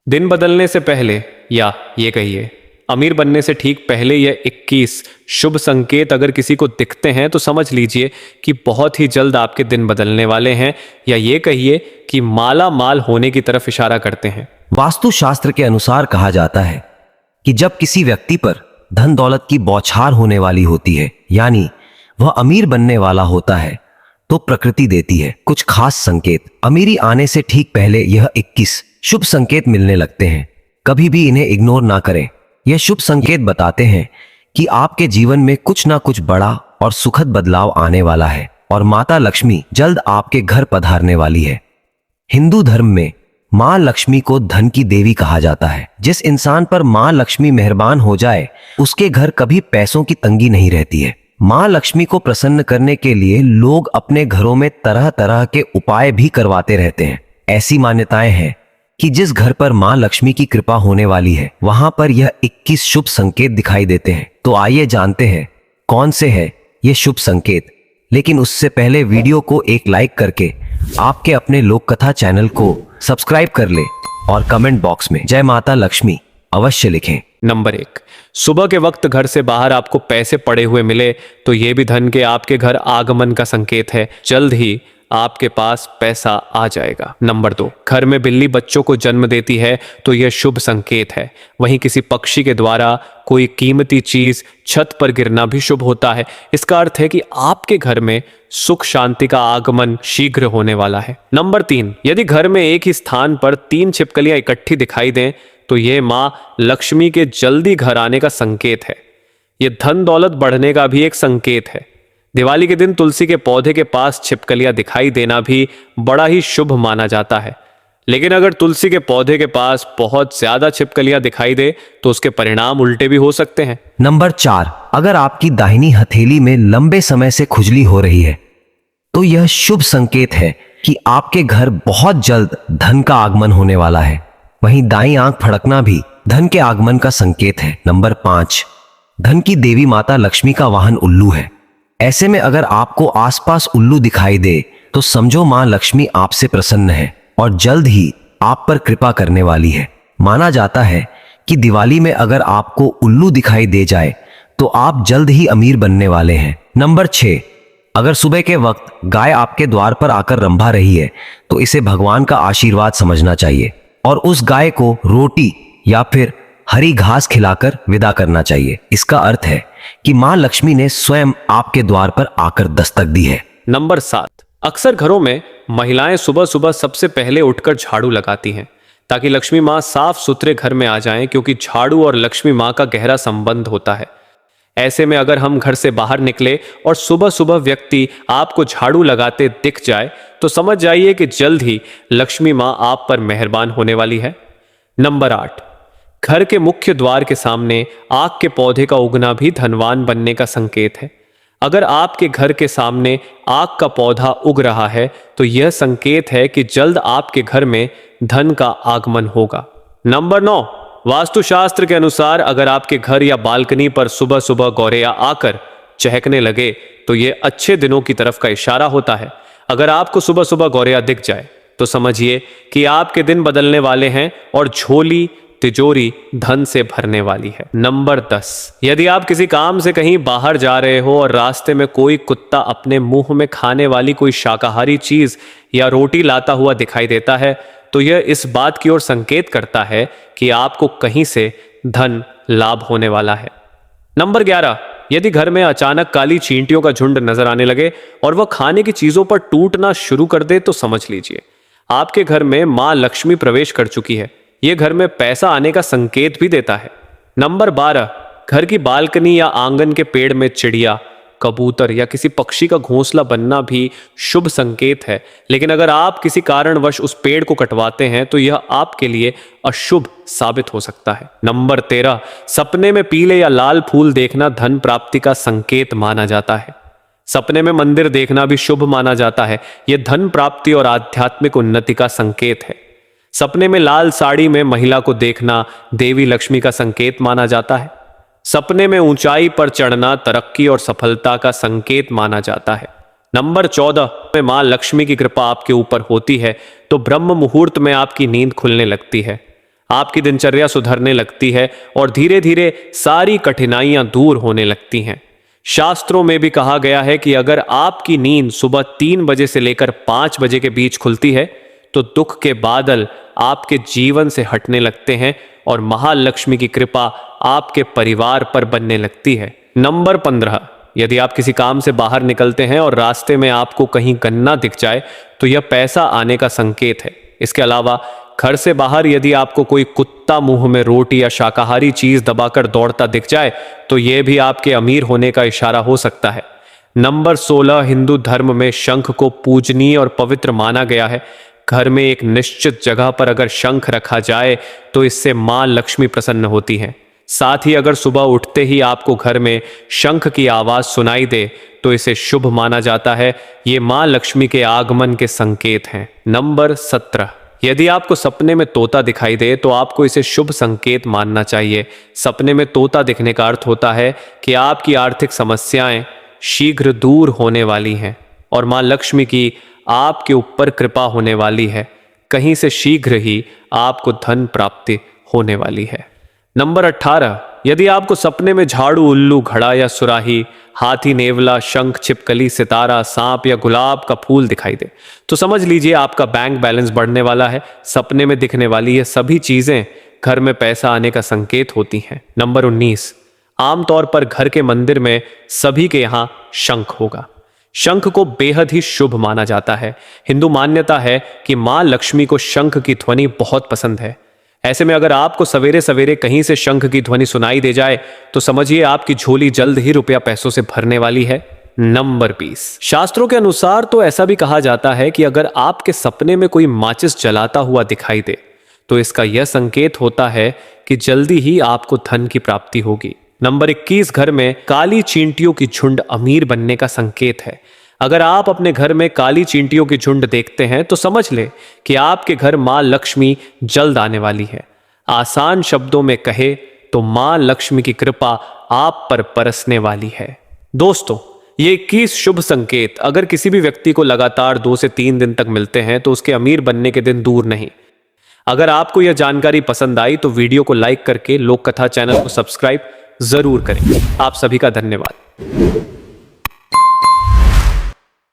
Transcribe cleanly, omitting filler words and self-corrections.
दिन बदलने से पहले, या ये कहिए अमीर बनने से ठीक पहले, यह 21 शुभ संकेत अगर किसी को दिखते हैं तो समझ लीजिए कि बहुत ही जल्द आपके दिन बदलने वाले हैं, या ये कहिए कि माला माल होने की तरफ इशारा करते हैं। वास्तुशास्त्र के अनुसार कहा जाता है कि जब किसी व्यक्ति पर धन दौलत की बौछार होने वाली होती है, यानी वह अमीर बनने वाला होता है, तो प्रकृति देती है कुछ खास संकेत। अमीरी आने से ठीक पहले यह 21 शुभ संकेत मिलने लगते हैं। कभी भी इन्हें इग्नोर ना करें। यह शुभ संकेत बताते हैं कि आपके जीवन में कुछ ना कुछ बड़ा और सुखद बदलाव आने वाला है और माता लक्ष्मी जल्द आपके घर पधारने वाली है। हिंदू धर्म में मां लक्ष्मी को धन की देवी कहा जाता है। जिस इंसान पर मां लक्ष्मी मेहरबान हो जाए उसके घर कभी पैसों की तंगी नहीं रहती है। मां लक्ष्मी को प्रसन्न करने के लिए लोग अपने घरों में तरह तरह के उपाय भी करवाते रहते हैं। ऐसी मान्यताएं हैं कि जिस घर पर मां लक्ष्मी की कृपा होने वाली है वहां पर यह 21 शुभ संकेत दिखाई देते हैं। तो आइए जानते हैं कौन से है ये शुभ संकेत। लेकिन उससे पहले वीडियो को एक लाइक करके आपके अपने लोक कथा चैनल को सब्सक्राइब कर ले और कमेंट बॉक्स में जय माता लक्ष्मी अवश्य लिखें। नंबर 1, सुबह के वक्त घर से बाहर आपको पैसे पड़े हुए मिले तो यह भी धन के आपके घर आगमन का संकेत है। जल्द ही आपके पास पैसा आ जाएगा। नंबर 2, घर में बिल्ली बच्चों को जन्म देती है तो यह शुभ संकेत है। वहीं किसी पक्षी के द्वारा कोई कीमती चीज छत पर गिरना भी शुभ होता है। इसका अर्थ है कि आपके घर में सुख शांति का आगमन शीघ्र होने वाला है। नंबर 3, यदि घर में एक ही स्थान पर 3 छिपकलियां इकट्ठी दिखाई दें तो यह मां लक्ष्मी के जल्दी घर आने का संकेत है। यह धन दौलत बढ़ने का भी एक संकेत है। दिवाली के दिन तुलसी के पौधे के पास छिपकलियां दिखाई देना भी बड़ा ही शुभ माना जाता है। लेकिन अगर तुलसी के पौधे के पास बहुत ज्यादा छिपकलियां दिखाई दे तो उसके परिणाम उल्टे भी हो सकते हैं। नंबर 4, अगर आपकी दाहिनी हथेली में लंबे समय से खुजली हो रही है तो यह शुभ संकेत है कि आपके घर बहुत जल्द धन का आगमन होने वाला है। वहीं दाईं आंख फड़कना भी धन के आगमन का संकेत है। नंबर 5, धन की देवी माता लक्ष्मी का वाहन उल्लू है। ऐसे में अगर आपको आसपास उल्लू दिखाई दे तो समझो मां लक्ष्मी आपसे प्रसन्न है और जल्द ही आप पर कृपा करने वाली है। माना जाता है कि दिवाली में अगर आपको उल्लू दिखाई दे जाए तो आप जल्द ही अमीर बनने वाले हैं। नंबर 6, अगर सुबह के वक्त गाय आपके द्वार पर आकर रंभा रही है तो इसे भगवान का आशीर्वाद समझना चाहिए और उस गाय को रोटी या फिर हरी घास खिलाकर विदा करना चाहिए। इसका अर्थ है कि मां लक्ष्मी ने स्वयं आपके द्वार पर आकर दस्तक दी है। नंबर 7, अक्सर घरों में महिलाएं सुबह सुबह सबसे पहले उठकर झाड़ू लगाती हैं ताकि लक्ष्मी मां साफ सुथरे घर में आ जाएं, क्योंकि झाड़ू और लक्ष्मी मां का गहरा संबंध होता है। ऐसे में अगर हम घर से बाहर निकले और सुबह सुबह व्यक्ति आपको झाड़ू लगाते दिख जाए तो समझ जाइए कि जल्द ही लक्ष्मी मां आप पर मेहरबान होने वाली है। नंबर 8, घर के मुख्य द्वार के सामने आक के पौधे का उगना भी धनवान बनने का संकेत है। अगर आपके घर के सामने आक का पौधा उग रहा है तो यह संकेत है कि जल्द आपके घर में धन का आगमन होगा। नंबर 9, वास्तुशास्त्र के अनुसार अगर आपके घर या बालकनी पर सुबह सुबह गौरैया आकर चहकने लगे तो यह अच्छे दिनों की तरफ का इशारा होता है। अगर आपको सुबह सुबह गौरैया दिख जाए तो समझिए कि आपके दिन बदलने वाले हैं और झोली तिजोरी धन से भरने वाली है। नंबर 10, यदि आप किसी काम से कहीं बाहर जा रहे हो और रास्ते में कोई कुत्ता अपने मुंह में खाने वाली कोई शाकाहारी चीज या रोटी लाता हुआ दिखाई देता है तो यह इस बात की ओर संकेत करता है कि आपको कहीं से धन लाभ होने वाला है। नंबर 11, यदि घर में अचानक काली चींटियों का झुंड नजर आने लगे और वह खाने की चीजों पर टूटना शुरू कर दे तो समझ लीजिए आपके घर में मां लक्ष्मी प्रवेश कर चुकी है। यह घर में पैसा आने का संकेत भी देता है। नंबर 12, घर की बालकनी या आंगन के पेड़ में चिड़िया, कबूतर या किसी पक्षी का घोंसला बनना भी शुभ संकेत है। लेकिन अगर आप किसी कारणवश उस पेड़ को कटवाते हैं तो यह आपके लिए अशुभ साबित हो सकता है। नंबर 13, सपने में पीले या लाल फूल देखना धन प्राप्ति का संकेत माना जाता है। सपने में मंदिर देखना भी शुभ माना जाता है। यह धन प्राप्ति और आध्यात्मिक उन्नति का संकेत है। सपने में लाल साड़ी में महिला को देखना देवी लक्ष्मी का संकेत माना जाता है। सपने में ऊंचाई पर चढ़ना तरक्की और सफलता का संकेत माना जाता है। नंबर 14 में मां लक्ष्मी की कृपा आपके ऊपर होती है तो ब्रह्म मुहूर्त में आपकी नींद खुलने लगती है। आपकी दिनचर्या सुधरने लगती है और धीरे धीरे सारी कठिनाइयां दूर होने लगती हैं। शास्त्रों में भी कहा गया है कि अगर आपकी नींद सुबह 3 बजे से लेकर 5 बजे के बीच खुलती है तो दुख के बादल आपके जीवन से हटने लगते हैं और महालक्ष्मी की कृपा आपके परिवार पर बनने लगती है। नंबर 15, यदि आप किसी काम से बाहर निकलते हैं और रास्ते में आपको कहीं गन्ना दिख जाए तो यह पैसा आने का संकेत है। इसके अलावा घर से बाहर यदि आपको कोई कुत्ता मुंह में रोटी या शाकाहारी चीज दबाकर दौड़ता दिख जाए तो यह भी आपके अमीर होने का इशारा हो सकता है। नंबर 16, हिंदू धर्म में शंख को पूजनीय और पवित्र माना गया है। घर में एक निश्चित जगह पर अगर शंख रखा जाए तो इससे मां लक्ष्मी प्रसन्न होती है। साथ ही अगर सुबह उठते ही आपको घर में शंख की आवाज सुनाई दे तो इसे शुभ माना जाता है। ये मां लक्ष्मी के आगमन के संकेत हैं। नंबर 17, यदि आपको सपने में तोता दिखाई दे तो आपको इसे शुभ संकेत मानना चाहिए। सपने में तोता दिखने का अर्थ होता है कि आपकी आर्थिक समस्याएं शीघ्र दूर होने वाली हैं और मां लक्ष्मी की आपके ऊपर कृपा होने वाली है। कहीं से शीघ्र ही आपको धन प्राप्ति होने वाली है। नंबर 18, यदि आपको सपने में झाड़ू, उल्लू, घड़ा या सुराही, हाथी, नेवला, शंख, छिपकली, सितारा, सांप या गुलाब का फूल दिखाई दे तो समझ लीजिए आपका बैंक बैलेंस बढ़ने वाला है। सपने में दिखने वाली ये सभी चीजें घर में पैसा आने का संकेत होती हैं। नंबर 19, आमतौर पर घर के मंदिर में सभी के यहाँ शंख होगा। शंख को बेहद ही शुभ माना जाता है। हिंदू मान्यता है कि मां लक्ष्मी को शंख की ध्वनि बहुत पसंद है। ऐसे में अगर आपको सवेरे सवेरे कहीं से शंख की ध्वनि सुनाई दे जाए तो समझिए आपकी झोली जल्द ही रुपया पैसों से भरने वाली है। नंबर 20, शास्त्रों के अनुसार तो ऐसा भी कहा जाता है कि अगर आपके सपने में कोई माचिस जलाता हुआ दिखाई दे तो इसका यह संकेत होता है कि जल्दी ही आपको धन की प्राप्ति होगी। नंबर 21, घर में काली चींटियों की झुंड अमीर बनने का संकेत है। अगर आप अपने घर में काली चींटियों की झुंड देखते हैं तो समझ ले कि आपके घर मां लक्ष्मी जल्द आने वाली है। आसान शब्दों में कहे तो मां लक्ष्मी की कृपा आप पर बरसने वाली है। दोस्तों, ये 21 शुभ संकेत अगर किसी भी व्यक्ति को लगातार 2 से 3 दिन तक मिलते हैं तो उसके अमीर बनने के दिन दूर नहीं। अगर आपको यह जानकारी पसंद आई तो वीडियो को लाइक करके लोक कथा चैनल को सब्सक्राइब जरूर करें। आप सभी का धन्यवाद।